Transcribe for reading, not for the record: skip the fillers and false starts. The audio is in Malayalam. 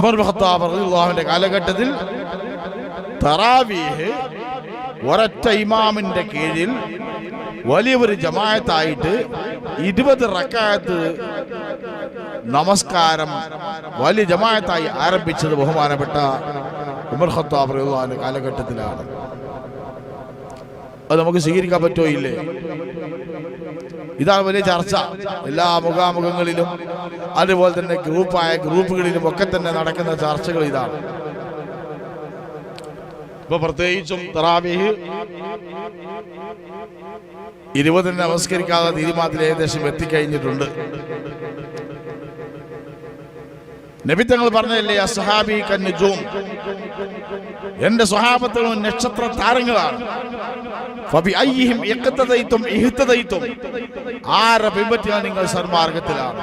ഉമർ ഇബ്നു ഖത്താബ് റളിയല്ലാഹുവിന്റെ കാലഘട്ടത്തിൽ തറാവീഹ് ഒരൊറ്റ ഇമാമിന്റെ കീഴിൽ വലിയൊരു ജമാഅത്തായിട്ട് 20 റക്അത്ത് നമസ്കാരം വലിയ ജമാഅത്തായി ആരംഭിച്ചത് ബഹുമാനപ്പെട്ട ഉമർ ഖത്താബ് റളിയല്ലാഹുവിന്റെ കാലഘട്ടത്തിലാണ്. അത് നമുക്ക് സ്വീകരിക്കാൻ പറ്റോ ഇല്ലേ? ഇതാണ് വലിയ ചർച്ച. എല്ലാ മുഖാമുഖങ്ങളിലും അതുപോലെ തന്നെ ഗ്രൂപ്പുകളിലും ഒക്കെ തന്നെ നടക്കുന്ന ചർച്ചകൾ ഇതാണ്. ഇപ്പൊ പ്രത്യേകിച്ചും തറാവീഹ് 20 നമസ്കരിക്കാതെ തീരുമാനത്തിൽ ഏകദേശം എത്തിക്കഴിഞ്ഞിട്ടുണ്ട്. നബി തങ്ങൾ പറഞ്ഞല്ലേ, അസ്ഹാബി കന്നുജൂം, എന്റെ സ്വഹാബത്തുകളും നക്ഷത്ര താരങ്ങളാണ്. ആരെ പിൻപറ്റിയാൽ നിങ്ങൾ സന്മാർഗത്തിലാണ്.